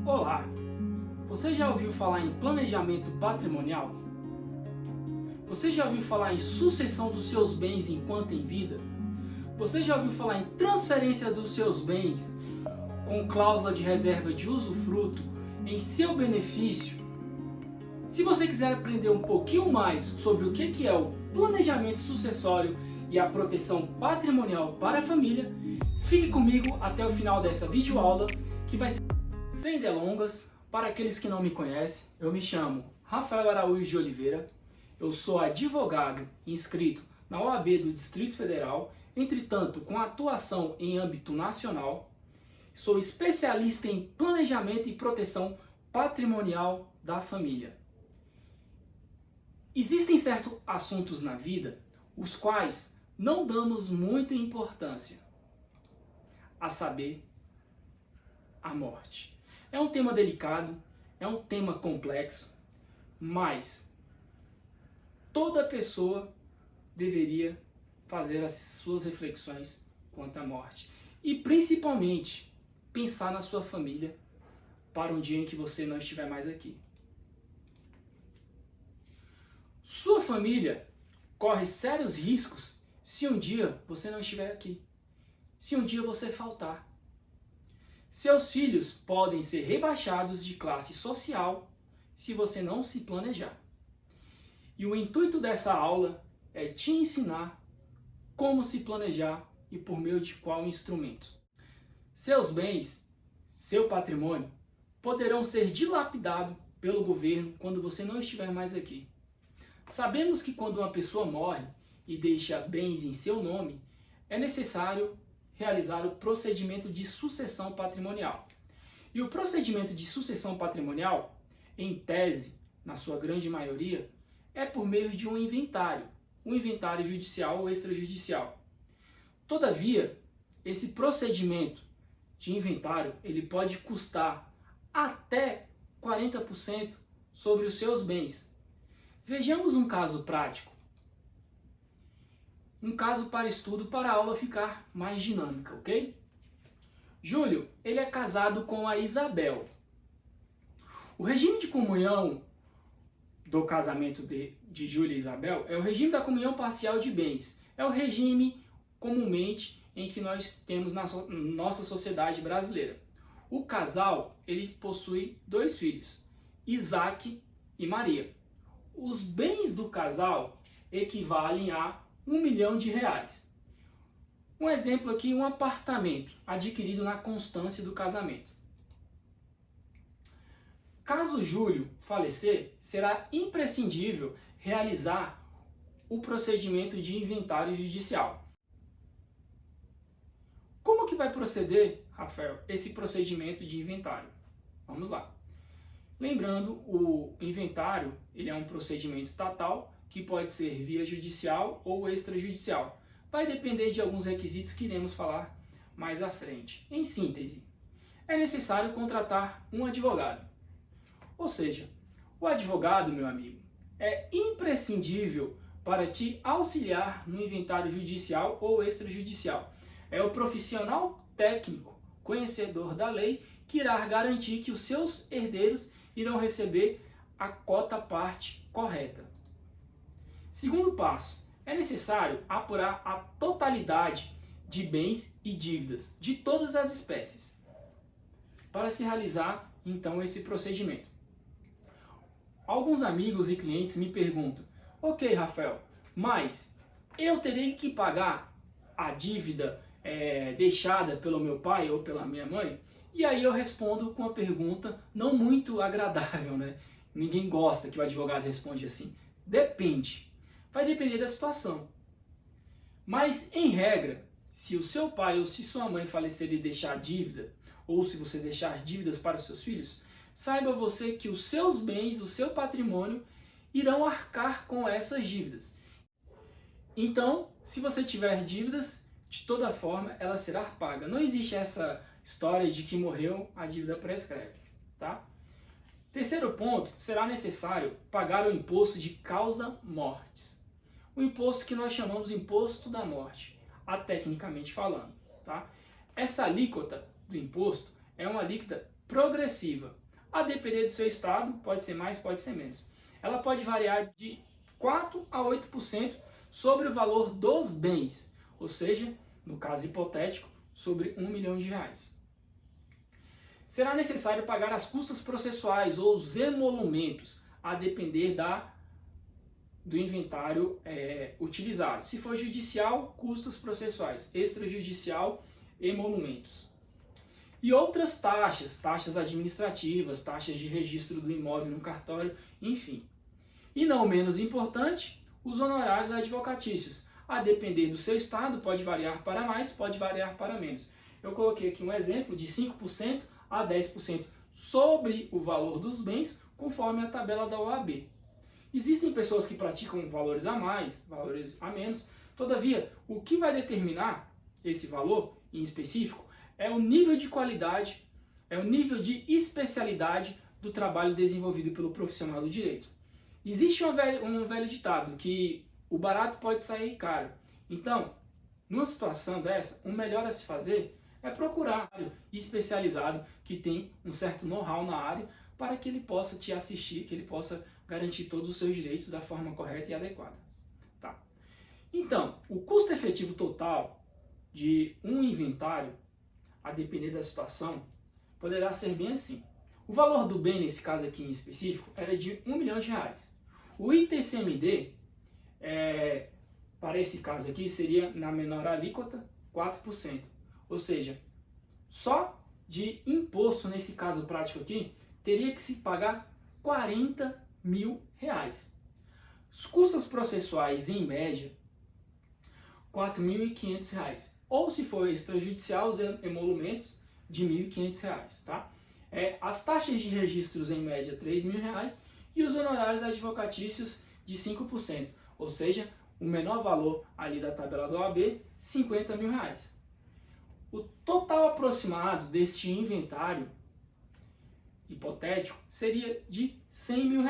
Olá! Você já ouviu falar em planejamento patrimonial? Você já ouviu falar em sucessão dos seus bens enquanto em vida? Você já ouviu falar em transferência dos seus bens com cláusula de reserva de usufruto em seu benefício? Se você quiser aprender um pouquinho mais sobre o que é o planejamento sucessório e a proteção patrimonial para a família, fique comigo até o final dessa videoaula, que vai ser sem delongas. Para aqueles que não me conhecem, eu me chamo Rafael Araújo de Oliveira, eu sou advogado inscrito na OAB do Distrito Federal, entretanto com atuação em âmbito nacional, sou especialista em planejamento e proteção patrimonial da família. Existem certos assuntos na vida os quais não damos muita importância, a saber, a morte. É um tema delicado, é um tema complexo, mas toda pessoa deveria fazer as suas reflexões quanto à morte. E principalmente pensar na sua família para um dia em que você não estiver mais aqui. Sua família corre sérios riscos se um dia você não estiver aqui. Se um dia você faltar. Seus filhos podem ser rebaixados de classe social se você não se planejar. E o intuito dessa aula é te ensinar como se planejar e por meio de qual instrumento. Seus bens, seu patrimônio, poderão ser dilapidados pelo governo quando você não estiver mais aqui. Sabemos que quando uma pessoa morre e deixa bens em seu nome, é necessário realizar o procedimento de sucessão patrimonial. E o procedimento de sucessão patrimonial, em tese, na sua grande maioria, é por meio de um inventário judicial ou extrajudicial. Todavia, esse procedimento de inventário, ele pode custar até 40% sobre os seus bens. Vejamos um caso prático. Um caso para estudo para a aula ficar mais dinâmica, ok? Júlio, ele é casado com a Isabel. O regime de comunhão do casamento de Júlio e Isabel é o regime da comunhão parcial de bens. É o regime comumente em que nós temos na nossa sociedade brasileira. O casal, ele possui 2 filhos, Isaac e Maria. Os bens do casal equivalem a R$1 milhão. Um exemplo aqui, um apartamento adquirido na constância do casamento. Caso Júlio falecer, será imprescindível realizar o procedimento de inventário judicial. Como que vai proceder, Rafael, esse procedimento de inventário? Vamos lá. Lembrando, o inventário ele é um procedimento estatal que pode ser via judicial ou extrajudicial. Vai depender de alguns requisitos que iremos falar mais à frente. Em síntese, é necessário contratar um advogado. Ou seja, o advogado, meu amigo, é imprescindível para te auxiliar no inventário judicial ou extrajudicial. É o profissional técnico, conhecedor da lei, que irá garantir que os seus herdeiros irão receber a cota-parte correta. Segundo passo, é necessário apurar a totalidade de bens e dívidas de todas as espécies para se realizar, então, esse procedimento. Alguns amigos e clientes me perguntam, ok, Rafael, mas eu terei que pagar a dívida deixada pelo meu pai ou pela minha mãe? E aí eu respondo com uma pergunta não muito agradável, né? Ninguém gosta que o advogado responda assim. Depende. Vai depender da situação. Mas, em regra, se o seu pai ou se sua mãe falecer e deixar dívida, ou se você deixar dívidas para os seus filhos, saiba você que os seus bens, o seu patrimônio, irão arcar com essas dívidas. Então, se você tiver dívidas, de toda forma, ela será paga. Não existe essa história de que morreu, a dívida prescreve, tá? Terceiro ponto, será necessário pagar o imposto de causa-mortes. O imposto que nós chamamos de imposto da morte, tecnicamente falando, tá? Essa alíquota do imposto é uma alíquota progressiva. A depender do seu estado, pode ser mais, pode ser menos. Ela pode variar de 4 a 8% sobre o valor dos bens, ou seja, no caso hipotético, sobre R$ 1 milhão. Será necessário pagar as custas processuais ou os emolumentos, a depender do inventário utilizado. Se for judicial, custas processuais; extrajudicial, emolumentos. E outras taxas, taxas administrativas, taxas de registro do imóvel no cartório, enfim. E não menos importante, os honorários advocatícios. A depender do seu estado, pode variar para mais, pode variar para menos. Eu coloquei aqui um exemplo de 5% a 10% sobre o valor dos bens, conforme a tabela da OAB. Existem pessoas que praticam valores a mais, valores a menos. Todavia, o que vai determinar esse valor em específico é o nível de qualidade, é o nível de especialidade do trabalho desenvolvido pelo profissional do direito. Existe um velho ditado que o barato pode sair caro. Então, numa situação dessa, o melhor a se fazer é procurar um especializado que tem um certo know-how na área para que ele possa te assistir, que ele possa garantir todos os seus direitos da forma correta e adequada. Tá? Então, o custo efetivo total de um inventário, a depender da situação, poderá ser bem assim. O valor do bem, nesse caso aqui em específico, era de R$ 1 milhão. O ITCMD, para esse caso aqui, seria na menor alíquota 4%. Ou seja, só de imposto, nesse caso prático aqui, teria que se pagar R$ 40 mil. Os custos processuais, em média, R$ 4.500. Ou, se for extrajudicial, os emolumentos de R$ 1.500. Tá? As taxas de registros, em média, R$ 3.000. E os honorários advocatícios de 5%. Ou seja, o menor valor ali da tabela do OAB, R$ 50 mil. O total aproximado deste inventário hipotético seria de R$ 100 mil.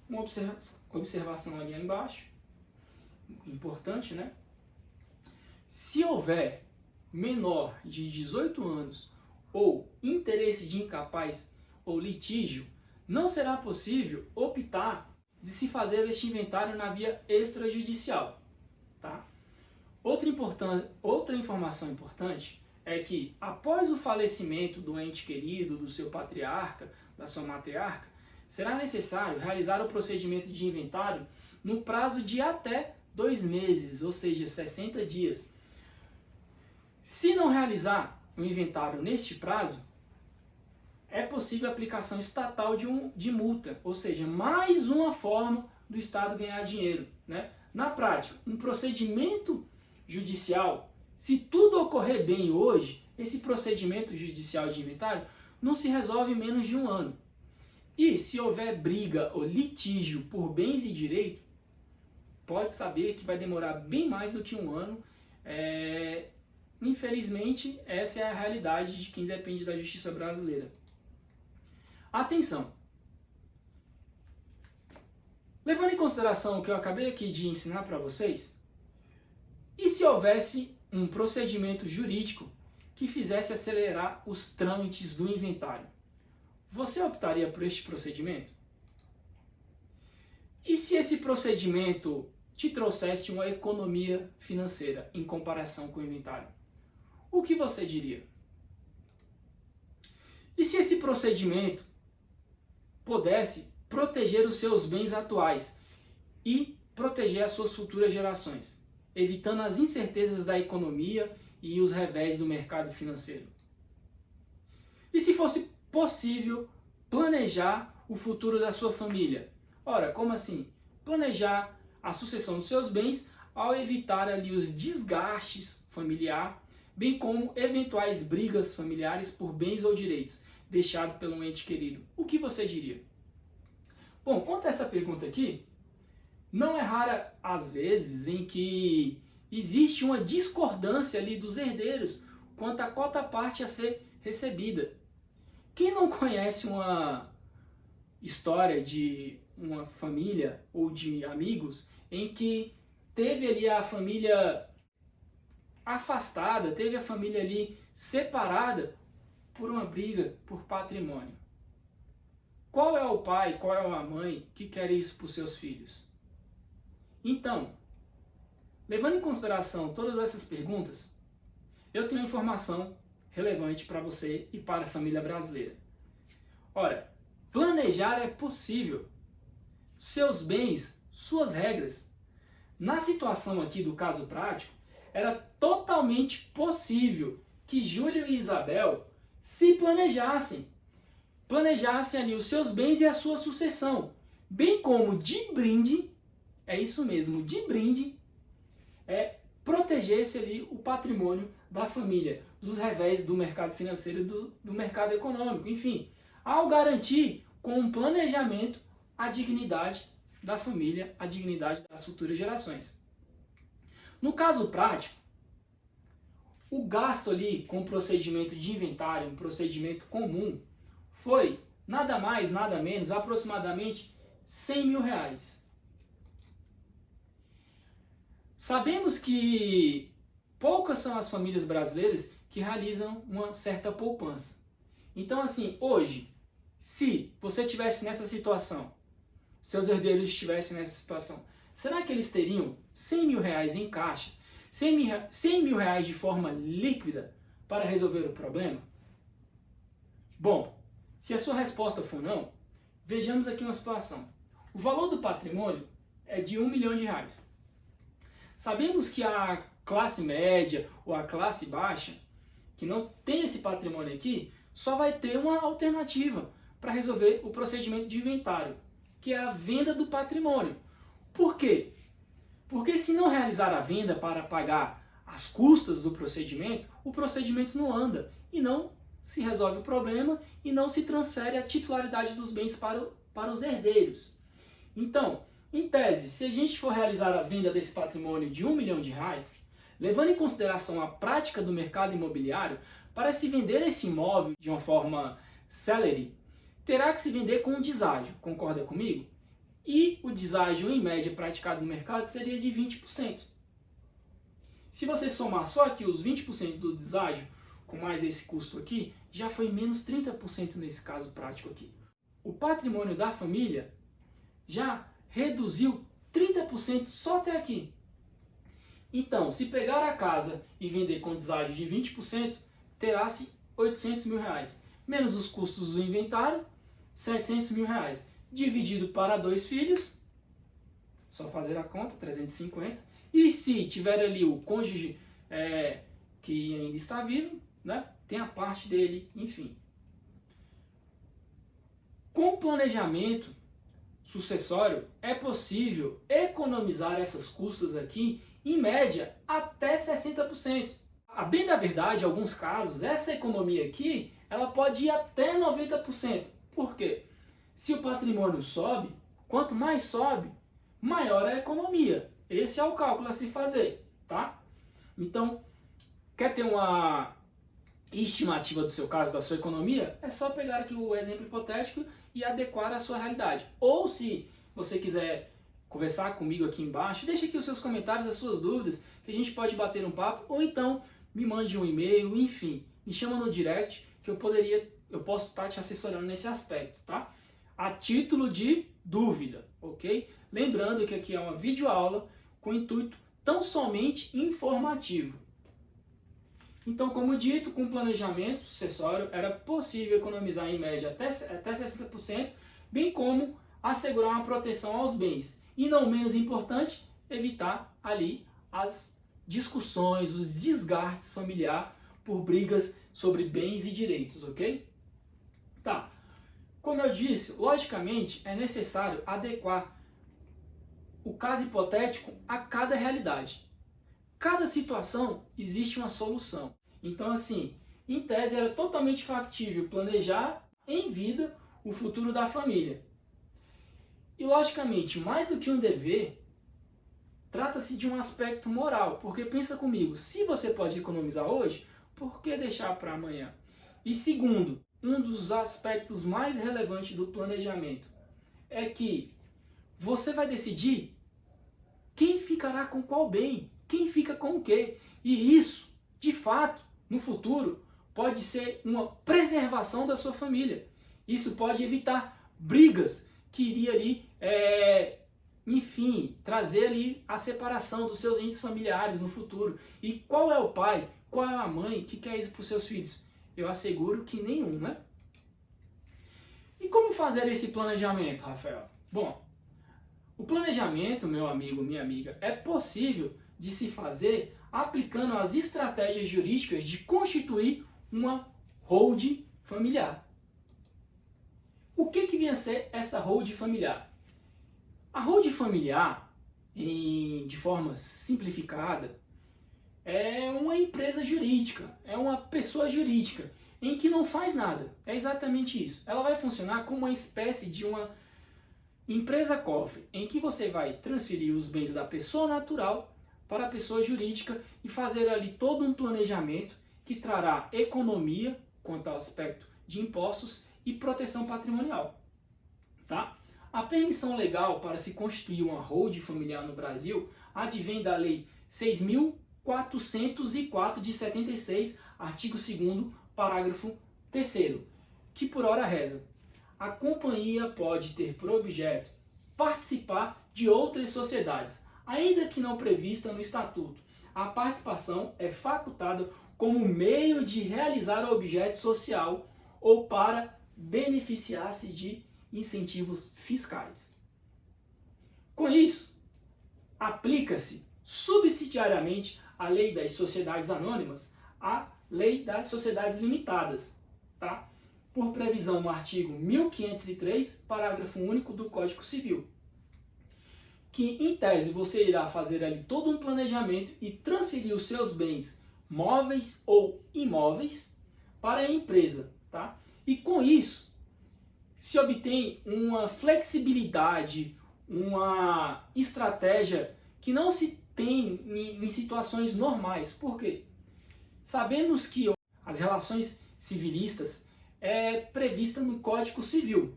Uma observação ali embaixo, importante, né? Se houver menor de 18 anos ou interesse de incapaz ou litígio, não será possível optar de se fazer este inventário na via extrajudicial. Tá? Outra informação importante é que, após o falecimento do ente querido, do seu patriarca, da sua matriarca, será necessário realizar o procedimento de inventário no prazo de até 2 meses, ou seja, 60 dias. Se não realizar o inventário neste prazo, é possível a aplicação estatal de multa, ou seja, mais uma forma do Estado ganhar dinheiro. Né? Na prática, um procedimento judicial, se tudo ocorrer bem hoje, esse procedimento judicial de inventário não se resolve em menos de 1 ano. E se houver briga ou litígio por bens e direito, pode saber que vai demorar bem mais do que 1 ano. Infelizmente, essa é a realidade de quem depende da justiça brasileira. Atenção! Levando em consideração o que eu acabei aqui de ensinar para vocês, e se houvesse um procedimento jurídico que fizesse acelerar os trâmites do inventário? Você optaria por este procedimento? E se esse procedimento te trouxesse uma economia financeira em comparação com o inventário? O que você diria? E se esse procedimento pudesse proteger os seus bens atuais e proteger as suas futuras gerações, evitando as incertezas da economia e os revés do mercado financeiro? E se fosse possível planejar o futuro da sua família? Ora, como assim? Planejar a sucessão dos seus bens ao evitar ali os desgastes familiares, bem como eventuais brigas familiares por bens ou direitos deixado pelo ente querido. O que você diria? Bom, quanto a essa pergunta aqui, não é rara às vezes em que existe uma discordância ali dos herdeiros quanto à quota-parte a ser recebida. Quem não conhece uma história de uma família ou de amigos em que teve ali a família afastada, teve a família ali separada por uma briga por patrimônio. Qual é o pai, qual é a mãe que quer isso para os seus filhos? Então, levando em consideração todas essas perguntas, eu tenho informação relevante para você e para a família brasileira. Ora, planejar é possível. Seus bens, suas regras. Na situação aqui do caso prático, era totalmente possível que Júlio e Isabel se planejassem ali os seus bens e a sua sucessão, bem como de brinde, é isso mesmo, de brinde, protegesse ali o patrimônio da família, dos revés do mercado financeiro e do mercado econômico, enfim, ao garantir com um planejamento a dignidade da família, a dignidade das futuras gerações. No caso prático, o gasto ali com o procedimento de inventário, um procedimento comum, foi nada mais, nada menos, aproximadamente R$100 mil. Sabemos que poucas são as famílias brasileiras que realizam uma certa poupança. Então, assim, hoje, se você estivesse nessa situação, seus herdeiros estivessem nessa situação, será que eles teriam R$100 mil em caixa, R$100 mil de forma líquida para resolver o problema? Bom, se a sua resposta for não, vejamos aqui uma situação. O valor do patrimônio é de R$1 milhão. Sabemos que a classe média ou a classe baixa, que não tem esse patrimônio aqui, só vai ter uma alternativa para resolver o procedimento de inventário, que é a venda do patrimônio. Por quê? Porque se não realizar a venda para pagar as custas do procedimento, o procedimento não anda e não se resolve o problema e não se transfere a titularidade dos bens para os herdeiros. Então, em tese, se a gente for realizar a venda desse patrimônio de R$1 milhão, levando em consideração a prática do mercado imobiliário, para se vender esse imóvel de uma forma célere, terá que se vender com um deságio, concorda comigo? E o deságio, em média, praticado no mercado seria de 20%. Se você somar só aqui os 20% do deságio, com mais esse custo aqui, já foi menos 30% nesse caso prático aqui. O patrimônio da família já reduziu 30% só até aqui. Então, se pegar a casa e vender com deságio de 20%, terá-se R$800 mil. Menos os custos do inventário, R$700 mil. Dividido para 2 filhos, só fazer a conta, 350. E se tiver ali o cônjuge que ainda está vivo, né, tem a parte dele, enfim. Com planejamento sucessório, é possível economizar essas custas aqui, em média, até 60%. A bem da verdade, em alguns casos, essa economia aqui, ela pode ir até 90%. Por quê? Se o patrimônio sobe, quanto mais sobe, maior a economia. Esse é o cálculo a se fazer, tá? Então, quer ter uma estimativa do seu caso, da sua economia? É só pegar aqui o exemplo hipotético e adequar à sua realidade. Ou se você quiser conversar comigo aqui embaixo, deixe aqui os seus comentários, as suas dúvidas, que a gente pode bater um papo, ou então me mande um e-mail, enfim, me chama no direct que eu posso estar te assessorando nesse aspecto, tá? A título de dúvida, ok? Lembrando que aqui é uma videoaula com intuito tão somente informativo. Então, como dito, com planejamento sucessório era possível economizar em média até 60%, bem como assegurar uma proteção aos bens. E não menos importante, evitar ali as discussões, os desgastes familiares por brigas sobre bens e direitos, ok? Tá. Como eu disse, logicamente é necessário adequar o caso hipotético a cada realidade. Cada situação existe uma solução. Então, assim, em tese era totalmente factível planejar em vida o futuro da família. E, logicamente, mais do que um dever, trata-se de um aspecto moral. Porque pensa comigo, se você pode economizar hoje, por que deixar para amanhã? E segundo, um dos aspectos mais relevantes do planejamento é que você vai decidir quem ficará com qual bem, quem fica com o quê. E isso, de fato, no futuro, pode ser uma preservação da sua família. Isso pode evitar brigas que iria ali, enfim, trazer ali a separação dos seus entes familiares no futuro. E qual é o pai, qual é a mãe que quer isso para os seus filhos? Eu asseguro que nenhum, né? E como fazer esse planejamento, Rafael? Bom, o planejamento, meu amigo, minha amiga, é possível de se fazer aplicando as estratégias jurídicas de constituir uma holding familiar. O que vem a ser essa holding familiar? A holding familiar, de forma simplificada, é uma empresa jurídica, é uma pessoa jurídica em que não faz nada. É exatamente isso. Ela vai funcionar como uma espécie de uma empresa-cofre, em que você vai transferir os bens da pessoa natural para a pessoa jurídica e fazer ali todo um planejamento que trará economia quanto ao aspecto de impostos e proteção patrimonial. Tá? A permissão legal para se constituir uma holding familiar no Brasil advém da Lei 6.404 de 76, artigo 2º, parágrafo 3º, que por ora reza: a companhia pode ter por objeto participar de outras sociedades, ainda que não prevista no Estatuto. A participação é facultada como meio de realizar o objeto social ou para beneficiar-se de incentivos fiscais. Com isso, aplica-se subsidiariamente a Lei das Sociedades Anônimas à Lei das Sociedades Limitadas, tá? Por previsão no artigo 1503, parágrafo único do Código Civil, que em tese você irá fazer ali todo um planejamento e transferir os seus bens móveis ou imóveis para a empresa, tá? E com isso se obtém uma flexibilidade, uma estratégia que não se tem em situações normais. Por quê? Sabemos que as relações civilistas é prevista no Código Civil.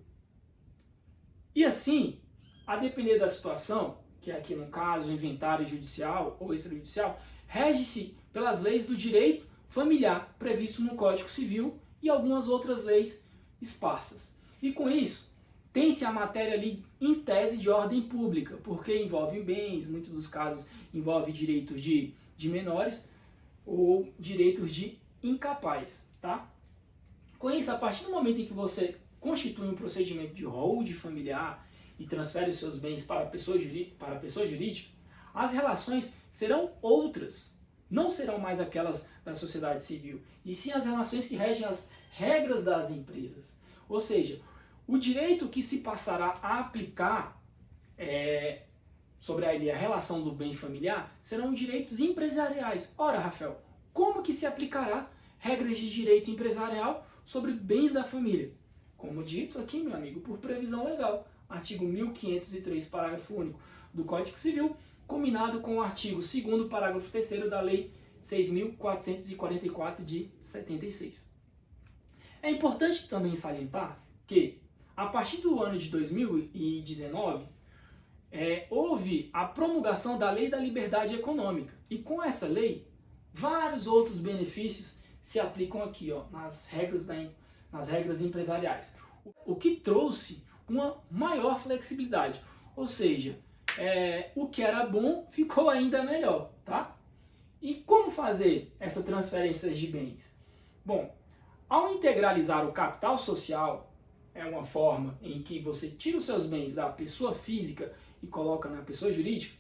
E assim, a depender da situação, que é aqui no caso inventário judicial ou extrajudicial, rege-se pelas leis do direito familiar previsto no Código Civil e algumas outras leis esparsas. E com isso, tem-se a matéria ali em tese de ordem pública, porque envolve bens, em muitos dos casos envolve direitos de menores ou direitos de incapaz, tá? Com isso, a partir do momento em que você constitui um procedimento de holding familiar e transfere os seus bens para a pessoa jurídica, as relações serão outras. Não serão mais aquelas da sociedade civil, e sim as relações que regem as regras das empresas. Ou seja, o direito que se passará a aplicar sobre a relação do bem familiar serão direitos empresariais. Ora, Rafael, como que se aplicará regras de direito empresarial sobre bens da família? Como dito aqui, meu amigo, por previsão legal, artigo 1503, parágrafo único do Código Civil, combinado com o artigo 2º, parágrafo 3º da Lei 6.444 de 76. É importante também salientar que, a partir do ano de 2019, houve a promulgação da Lei da Liberdade Econômica. E com essa lei, vários outros benefícios se aplicam aqui, nas regras empresariais. O que trouxe uma maior flexibilidade. Ou seja, o que era bom ficou ainda melhor, tá? E como fazer essa transferência de bens? Bom, ao integralizar o capital social, é uma forma em que você tira os seus bens da pessoa física e coloca na pessoa jurídica,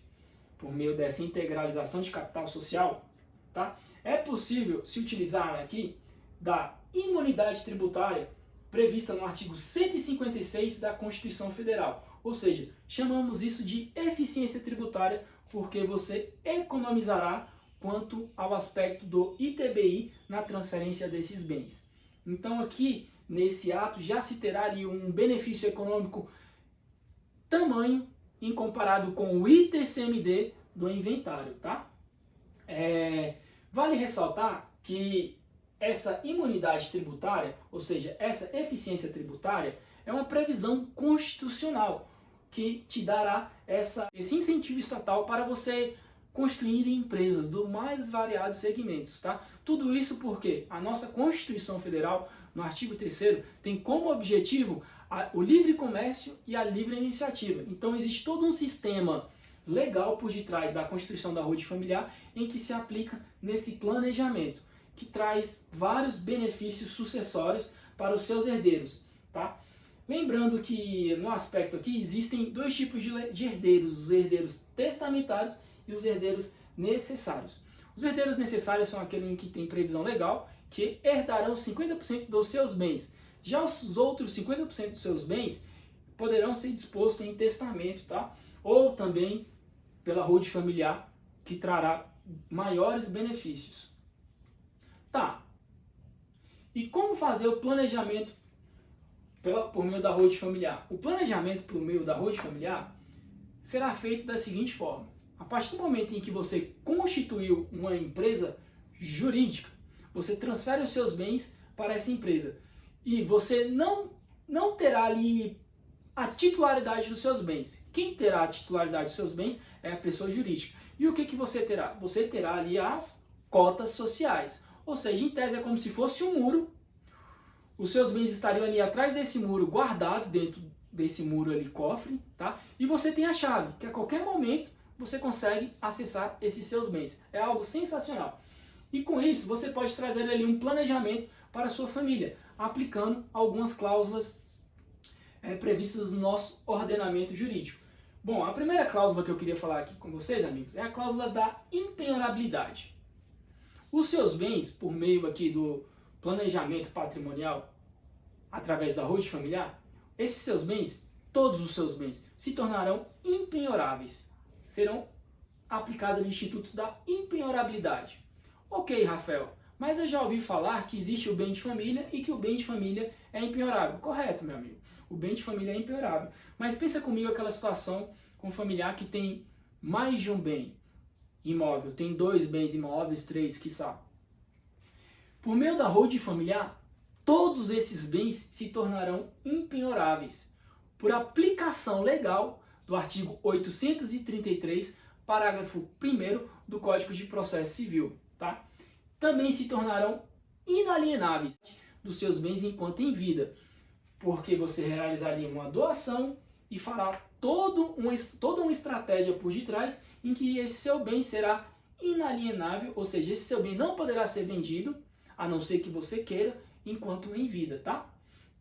por meio dessa integralização de capital social, tá? É possível se utilizar aqui da imunidade tributária prevista no artigo 156 da Constituição Federal. Ou seja, chamamos isso de eficiência tributária porque você economizará quanto ao aspecto do ITBI na transferência desses bens. Então aqui, nesse ato, já se terá ali um benefício econômico tamanho em comparado com o ITCMD do inventário, tá? Vale ressaltar que essa imunidade tributária, ou seja, essa eficiência tributária, é uma previsão constitucional que te dará esse incentivo estatal para você construírem empresas do mais variados segmentos, tá? Tudo isso porque a nossa Constituição Federal, no artigo 3º, tem como objetivo o livre comércio e a livre iniciativa. Então existe todo um sistema legal por detrás da Constituição da Holding Familiar em que se aplica nesse planejamento, que traz vários benefícios sucessórios para os seus herdeiros, tá? Lembrando que no aspecto aqui existem dois tipos de herdeiros, os herdeiros testamentários e os herdeiros necessários. Os herdeiros necessários são aqueles em que tem previsão legal, que herdarão 50% dos seus bens. Já os outros 50% dos seus bens poderão ser dispostos em testamento, tá? Ou também pela holding familiar, que trará maiores benefícios. Tá. E como fazer o planejamento por meio da holding familiar? O planejamento por meio da holding familiar será feito da seguinte forma. A partir do momento em que você constituiu uma empresa jurídica, você transfere os seus bens para essa empresa. E você não terá ali a titularidade dos seus bens. Quem terá a titularidade dos seus bens é a pessoa jurídica. E o que você terá? Você terá ali as cotas sociais. Ou seja, em tese é como se fosse um muro. Os seus bens estariam ali atrás desse muro, guardados dentro desse muro ali, cofre, tá? E você tem a chave, que a qualquer momento você consegue acessar esses seus bens. É algo sensacional. E com isso, você pode trazer ali um planejamento para a sua família, aplicando algumas cláusulas previstas no nosso ordenamento jurídico. Bom, a primeira cláusula que eu queria falar aqui com vocês, amigos, é a cláusula da impenhorabilidade. Os seus bens, por meio aqui do planejamento patrimonial, através da holding familiar, esses seus bens, todos os seus bens, se tornarão impenhoráveis. Serão aplicados ali institutos da impenhorabilidade. Ok, Rafael, mas eu já ouvi falar que existe o bem de família e que o bem de família é impenhorável. Correto, meu amigo. O bem de família é impenhorável. Mas pensa comigo aquela situação com um familiar que tem mais de um bem imóvel, tem 2 bens imóveis, 3, quiçá. Por meio da holding familiar, todos esses bens se tornarão impenhoráveis por aplicação legal do artigo 833, parágrafo 1º do Código de Processo Civil, tá? Também se tornarão inalienáveis dos seus bens enquanto em vida, porque você realizaria uma doação e fará toda uma estratégia por detrás em que esse seu bem será inalienável, ou seja, esse seu bem não poderá ser vendido, a não ser que você queira, enquanto em vida, tá?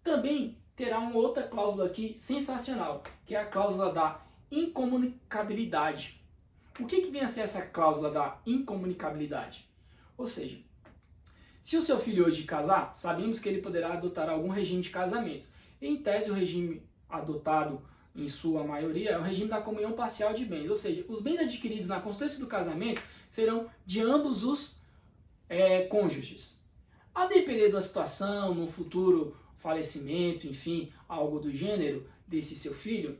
Também terá uma outra cláusula aqui sensacional, que é a cláusula da incomunicabilidade. O que vem a ser essa cláusula da incomunicabilidade? Ou seja, se o seu filho hoje casar, sabemos que ele poderá adotar algum regime de casamento. Em tese, o regime adotado, em sua maioria, é o regime da comunhão parcial de bens. Ou seja, os bens adquiridos na constância do casamento serão de ambos os cônjuges. A depender da situação, no futuro falecimento, enfim, algo do gênero desse seu filho,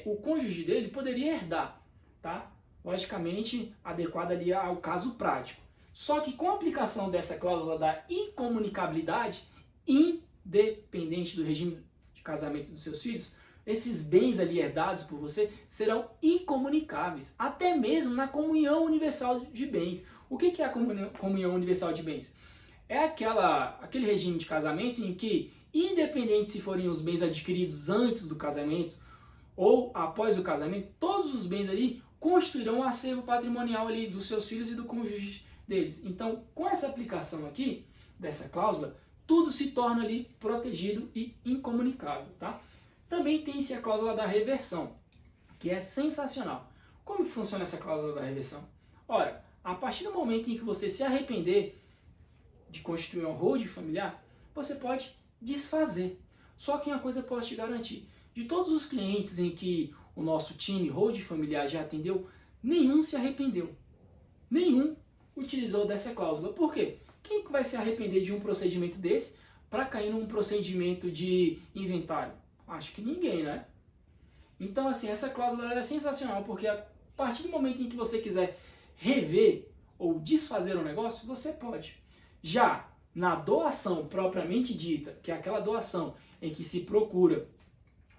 o cônjuge dele poderia herdar, tá? Logicamente, adequado ali ao caso prático. Só que com a aplicação dessa cláusula da incomunicabilidade, independente do regime de casamento dos seus filhos, esses bens ali herdados por você serão incomunicáveis, até mesmo na comunhão universal de bens. O que é a comunhão universal de bens? É aquele regime de casamento em que, independente se forem os bens adquiridos antes do casamento ou após o casamento, todos os bens ali constituirão um acervo patrimonial ali dos seus filhos e do cônjuge deles. Então, com essa aplicação aqui, dessa cláusula, tudo se torna ali protegido e incomunicável, tá? Também tem-se a cláusula da reversão, que é sensacional. Como que funciona essa cláusula da reversão? Ora, a partir do momento em que você se arrepender de constituir um holding familiar, você pode desfazer. Só que uma coisa eu posso te garantir, de todos os clientes em que o nosso time holding familiar já atendeu, nenhum se arrependeu. Nenhum utilizou dessa cláusula. Por quê? Quem vai se arrepender de um procedimento desse para cair num procedimento de inventário? Acho que ninguém, né? Então, assim, essa cláusula é sensacional, porque a partir do momento em que você quiser rever ou desfazer um negócio, você pode. Já na doação propriamente dita, que é aquela doação em que se procura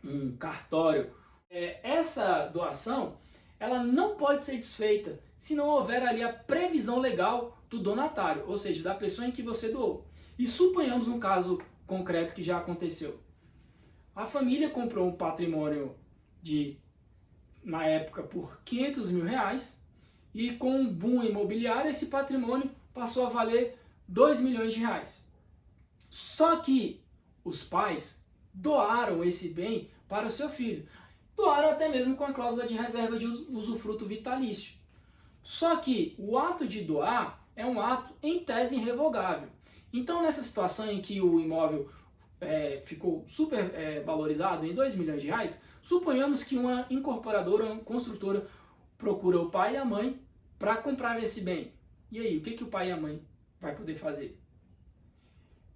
um cartório, essa doação ela não pode ser desfeita se não houver ali a previsão legal do donatário, ou seja, da pessoa em que você doou. E suponhamos um caso concreto que já aconteceu. A família comprou um patrimônio na época, por R$ 500.000, e com um boom imobiliário, esse patrimônio passou a valer R$ 2 milhões. Só que os pais doaram esse bem para o seu filho. Doaram até mesmo com a cláusula de reserva de usufruto vitalício. Só que o ato de doar é um ato em tese irrevogável. Então, nessa situação em que o imóvel ficou super valorizado em R$ 2 milhões, suponhamos que uma incorporadora, uma construtora, procura o pai e a mãe para comprar esse bem. E aí, o que o pai e a mãe vai poder fazer?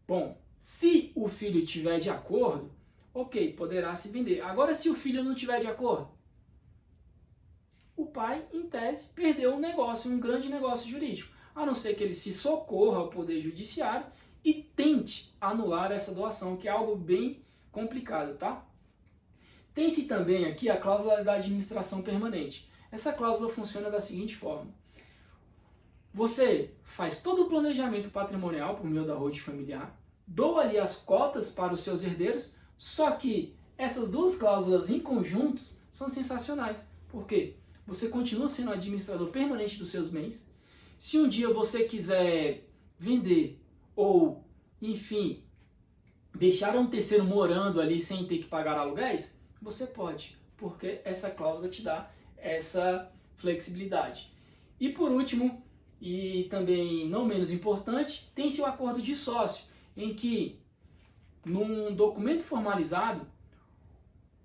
Bom, se o filho estiver de acordo, ok, poderá se vender. Agora, se o filho não estiver de acordo, o pai, em tese, perdeu um negócio, um grande negócio jurídico, a não ser que ele se socorra ao Poder Judiciário e tente anular essa doação, que é algo bem complicado, tá? Tem-se também aqui a cláusula da administração permanente. Essa cláusula funciona da seguinte forma: você faz todo o planejamento patrimonial por meio da holding familiar, doa ali as cotas para os seus herdeiros, só que essas duas cláusulas em conjunto são sensacionais. Por quê? Você continua sendo administrador permanente dos seus bens. Se um dia você quiser vender ou, enfim, deixar um terceiro morando ali sem ter que pagar aluguéis, você pode, porque essa cláusula te dá essa flexibilidade. E por último, e também não menos importante, tem-se o acordo de sócio, em que, num documento formalizado,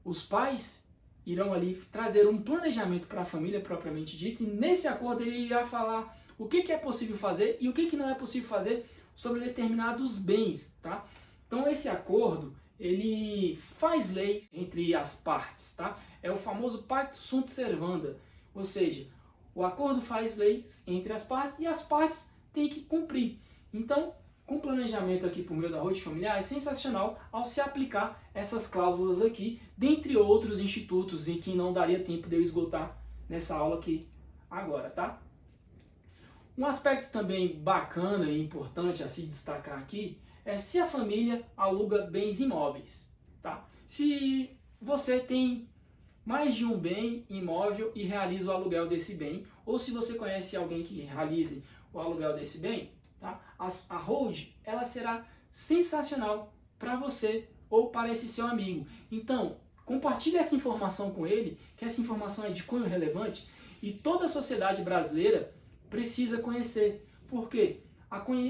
os pais irão ali trazer um planejamento para a família propriamente dito, e nesse acordo ele irá falar o que é possível fazer e o que não é possível fazer sobre determinados bens, tá? Então esse acordo, ele faz lei entre as partes, tá? É o famoso pacta sunt servanda, ou seja, o acordo faz leis entre as partes e as partes têm que cumprir. Então, com planejamento aqui por meio da holding familiar é sensacional ao se aplicar essas cláusulas aqui, dentre outros institutos em que não daria tempo de eu esgotar nessa aula aqui agora, tá? Um aspecto também bacana e importante a se destacar aqui é se a família aluga bens imóveis, tá? Se você tem mais de um bem imóvel e realiza o aluguel desse bem, ou se você conhece alguém que realize o aluguel desse bem, tá? A holding, ela será sensacional para você ou para esse seu amigo. Então, compartilhe essa informação com ele, que essa informação é de cunho relevante e toda a sociedade brasileira precisa conhecer. Por quê?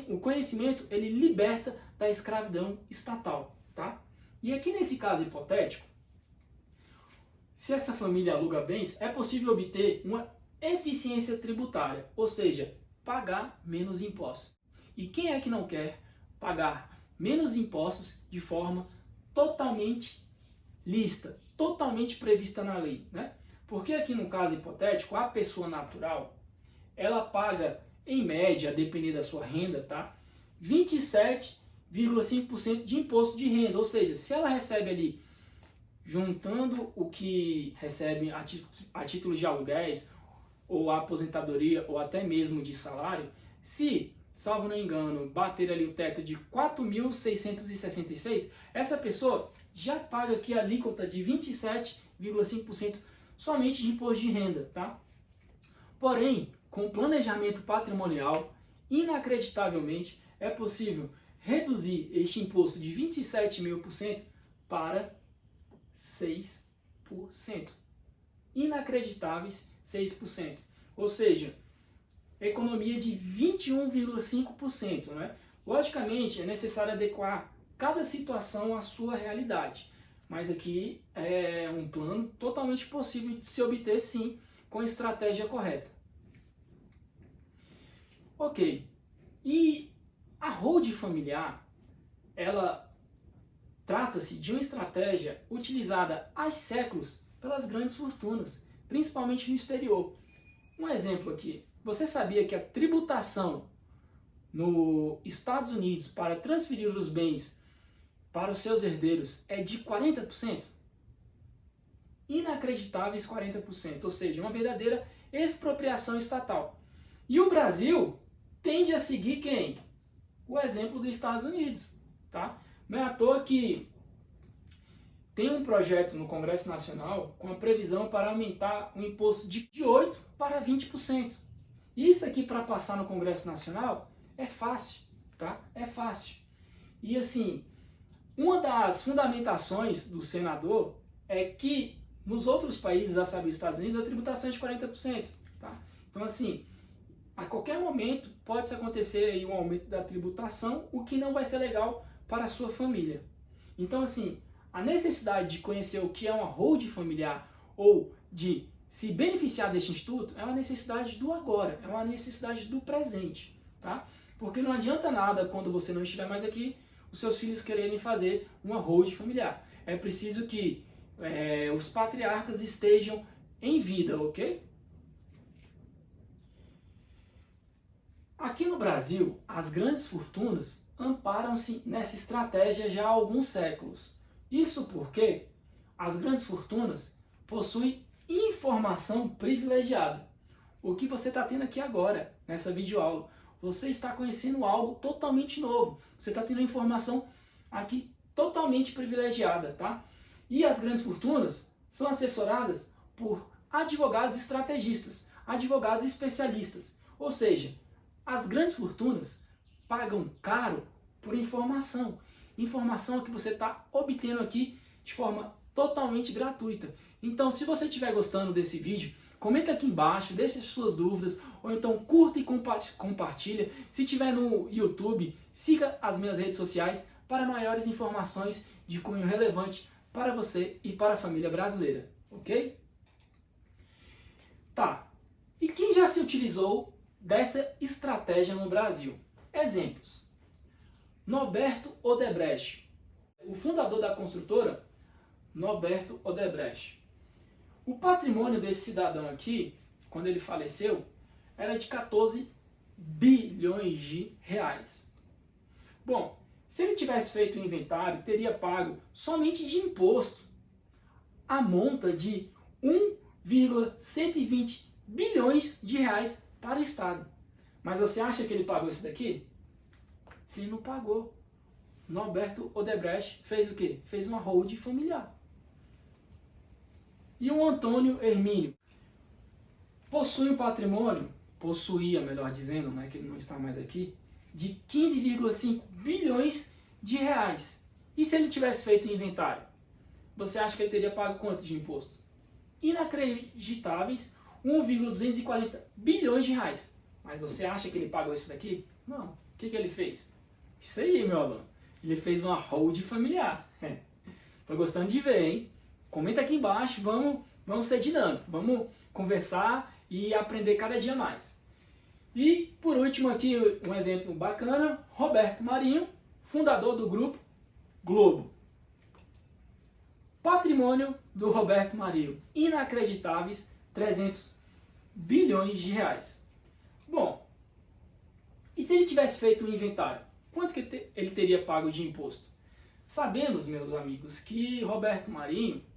O conhecimento, ele liberta da escravidão estatal, tá? E aqui nesse caso hipotético, se essa família aluga bens, é possível obter uma eficiência tributária, ou seja, pagar menos impostos. E quem é que não quer pagar menos impostos de forma totalmente lícita, totalmente prevista na lei, né? Porque aqui no caso hipotético, a pessoa natural, ela paga, em média, a depender da sua renda, tá? 27,5% de imposto de renda, ou seja, se ela recebe ali, juntando o que recebe a título de aluguéis, ou a aposentadoria, ou até mesmo de salário, se, salvo não engano, bater ali o teto de 4.666, essa pessoa já paga aqui a alíquota de 27,5% somente de imposto de renda, tá? Porém, com planejamento patrimonial, inacreditavelmente, é possível reduzir este imposto de 27.000% para 6%. Inacreditáveis 6%. Ou seja, economia de 21,5%. Né? Logicamente, é necessário adequar cada situação à sua realidade. Mas aqui é um plano totalmente possível de se obter, sim, com a estratégia correta. Ok. E a holding familiar, ela trata-se de uma estratégia utilizada há séculos pelas grandes fortunas, principalmente no exterior. Um exemplo aqui. Você sabia que a tributação nos Estados Unidos para transferir os bens para os seus herdeiros é de 40%? inacreditáveis 40%, ou seja, uma verdadeira expropriação estatal. E o Brasil tende a seguir quem? O exemplo dos Estados Unidos, tá? Não é à toa que tem um projeto no Congresso Nacional com a previsão para aumentar o imposto de 8% para 20%. Isso aqui para passar no Congresso Nacional é fácil, tá? É fácil. E assim, uma das fundamentações do senador é que nos outros países, a saber, os Estados Unidos, a tributação é de 40%, tá? Então assim, a qualquer momento pode acontecer aí um aumento da tributação, o que não vai ser legal para a sua família. Então assim, a necessidade de conhecer o que é uma holding familiar ou de se beneficiar deste instituto é uma necessidade do agora, é uma necessidade do presente, tá? Porque não adianta nada quando você não estiver mais aqui, os seus filhos quererem fazer uma holding familiar. É preciso que os patriarcas estejam em vida, ok? Aqui no Brasil, as grandes fortunas amparam-se nessa estratégia já há alguns séculos. Isso porque as grandes fortunas possuem informação privilegiada. O que você está tendo aqui agora, nessa videoaula, você está conhecendo algo totalmente novo. Você está tendo informação aqui totalmente privilegiada, tá? E as grandes fortunas são assessoradas por advogados estrategistas, advogados especialistas. Ou seja, as grandes fortunas pagam caro por informação. Informação que você está obtendo aqui de forma totalmente gratuita. Então, se você estiver gostando desse vídeo, comenta aqui embaixo, deixe as suas dúvidas, ou então curta e compartilha. Se estiver no YouTube, siga as minhas redes sociais para maiores informações de cunho relevante para você e para a família brasileira, ok? Tá, e quem já se utilizou dessa estratégia no Brasil? Exemplos. Norberto Odebrecht, o fundador da construtora, Norberto Odebrecht. O patrimônio desse cidadão aqui, quando ele faleceu, era de 14 bilhões de reais. Bom, se ele tivesse feito o inventário, teria pago somente de imposto a monta de 1,120 bilhões de reais para o Estado. Mas você acha que ele pagou isso daqui? Ele não pagou. Norberto Odebrecht fez o quê? Fez uma holding familiar. E o Antônio Hermínio possui um patrimônio, possuía, melhor dizendo, né, que ele não está mais aqui, de 15,5 bilhões de reais. E se ele tivesse feito o inventário? Você acha que ele teria pago quanto de imposto? Inacreditáveis 1,240 bilhões de reais. Mas você acha que ele pagou isso daqui? Não. O que ele fez? Isso aí, meu aluno. Ele fez uma holding familiar. Tô gostando de ver, hein? Comenta aqui embaixo, vamos ser dinâmicos, vamos conversar e aprender cada dia mais. E, por último aqui, um exemplo bacana, Roberto Marinho, fundador do grupo Globo. Patrimônio do Roberto Marinho, inacreditáveis 300 bilhões de reais. Bom, e se ele tivesse feito um inventário? Quanto que ele teria pago de imposto? Sabemos, meus amigos, que Roberto Marinho,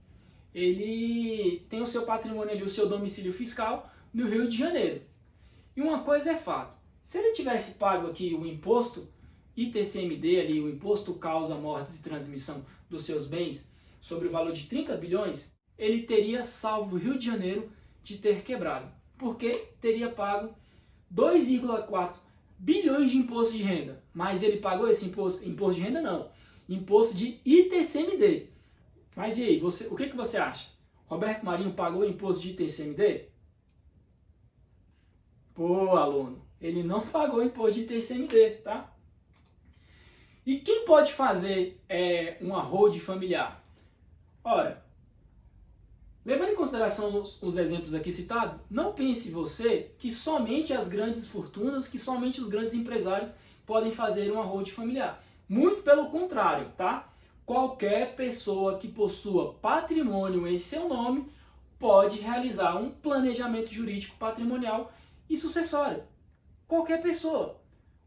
ele tem o seu patrimônio ali, o seu domicílio fiscal no Rio de Janeiro. E uma coisa é fato, se ele tivesse pago aqui o imposto ITCMD, ali, o imposto causa mortes e transmissão dos seus bens, sobre o valor de 30 bilhões, ele teria salvo o Rio de Janeiro de ter quebrado, porque teria pago 2,4 bilhões de imposto de renda. Mas ele pagou esse imposto de renda? Não. Imposto de ITCMD. Mas e aí, o que você acha? Roberto Marinho pagou imposto de ITCMD? Pô, aluno, ele não pagou imposto de ITCMD, tá? E quem pode fazer uma holding familiar? Ora, levando em consideração os exemplos aqui citados, não pense você que somente as grandes fortunas, que somente os grandes empresários podem fazer uma holding familiar. Muito pelo contrário, tá? Qualquer pessoa que possua patrimônio em seu nome pode realizar um planejamento jurídico patrimonial e sucessório. Qualquer pessoa.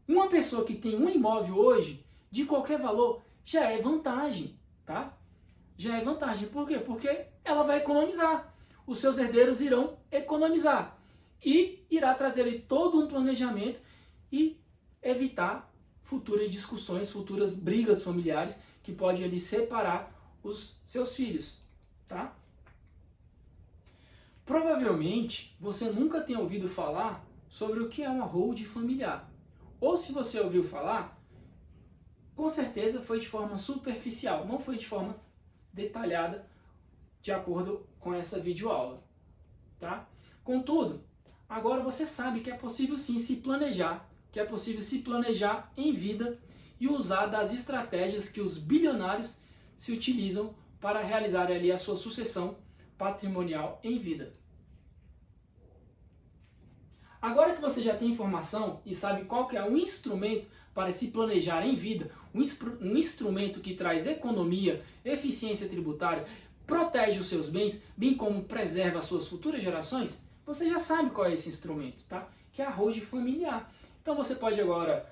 Uma pessoa que tem um imóvel hoje, de qualquer valor, já é vantagem, tá? já é vantagem. Por quê? Porque ela vai economizar. Os seus herdeiros irão economizar. E irá trazer ali todo um planejamento e evitar futuras discussões, futuras brigas familiares que podem ali separar os seus filhos, tá? Provavelmente você nunca tenha ouvido falar sobre o que é uma holding familiar. Ou se você ouviu falar, com certeza foi de forma superficial, não foi de forma detalhada de acordo com essa videoaula, tá? Contudo, agora você sabe que é possível sim se planejar, que é possível se planejar em vida e usar das estratégias que os bilionários se utilizam para realizar ali a sua sucessão patrimonial em vida. Agora que você já tem informação e sabe qual que é o instrumento para se planejar em vida, um instrumento que traz economia, eficiência tributária, protege os seus bens, bem como preserva as suas futuras gerações, você já sabe qual é esse instrumento, tá? Que é a holding familiar. Então você pode agora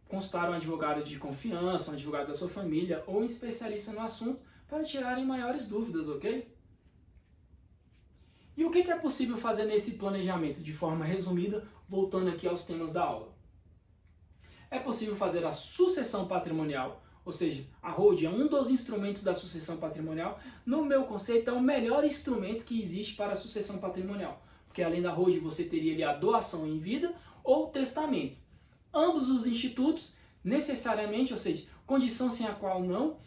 consultar um advogado de confiança, um advogado da sua família ou um especialista no assunto para tirarem maiores dúvidas, ok? E o que é possível fazer nesse planejamento? De forma resumida, voltando aqui aos temas da aula. É possível fazer a sucessão patrimonial, ou seja, a holding é um dos instrumentos da sucessão patrimonial. No meu conceito, é o melhor instrumento que existe para a sucessão patrimonial. Porque além da holding, você teria ali a doação em vida ou testamento. Ambos os institutos, necessariamente, ou seja, condição sem a qual não,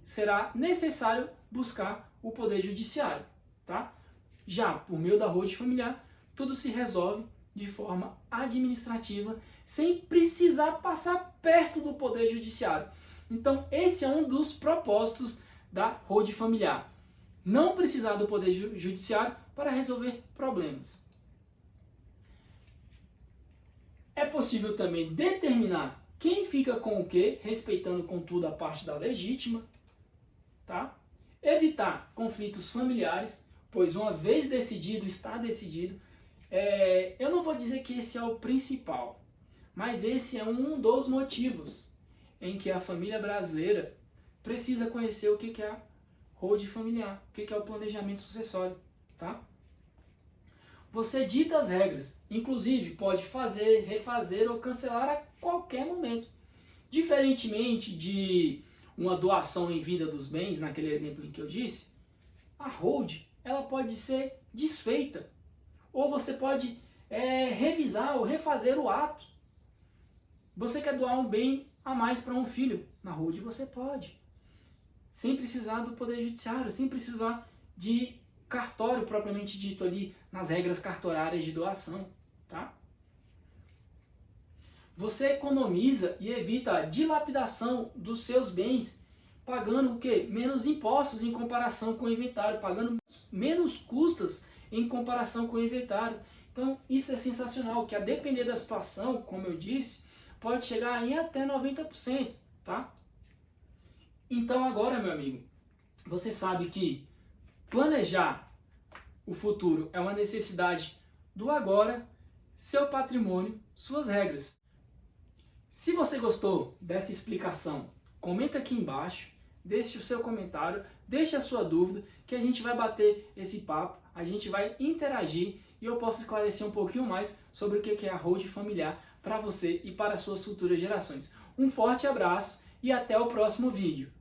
será necessário buscar o Poder Judiciário, tá? Já por meio da holding familiar, tudo se resolve de forma administrativa, sem precisar passar perto do Poder Judiciário. Então, esse é um dos propósitos da holding familiar. Não precisar do Poder Judiciário para resolver problemas. É possível também determinar quem fica com o quê, respeitando, contudo, a parte da legítima, tá? Evitar conflitos familiares, pois uma vez decidido, está decidido. Eu não vou dizer que esse é o principal, mas esse é um dos motivos em que a família brasileira precisa conhecer o que é a holding familiar, o que é o planejamento sucessório, tá? Você dita as regras, inclusive pode fazer, refazer ou cancelar a qualquer momento. Diferentemente de uma doação em vida dos bens, naquele exemplo em que eu disse, a holding ela pode ser desfeita, ou você pode revisar ou refazer o ato. Você quer doar um bem a mais para um filho, na holding você pode, sem precisar do Poder Judiciário, sem precisar de cartório propriamente dito ali, nas regras cartorárias de doação, tá? Você economiza e evita a dilapidação dos seus bens, pagando o quê? Menos impostos em comparação com o inventário, pagando menos custas em comparação com o inventário. Então, isso é sensacional, que a depender da situação, como eu disse, pode chegar em até 90%, tá? Então, agora, meu amigo, você sabe que planejar o futuro é uma necessidade do agora, seu patrimônio, suas regras. Se você gostou dessa explicação, comenta aqui embaixo, deixe o seu comentário, deixe a sua dúvida, que a gente vai bater esse papo, a gente vai interagir e eu posso esclarecer um pouquinho mais sobre o que é a holding familiar para você e para as suas futuras gerações. Um forte abraço e até o próximo vídeo.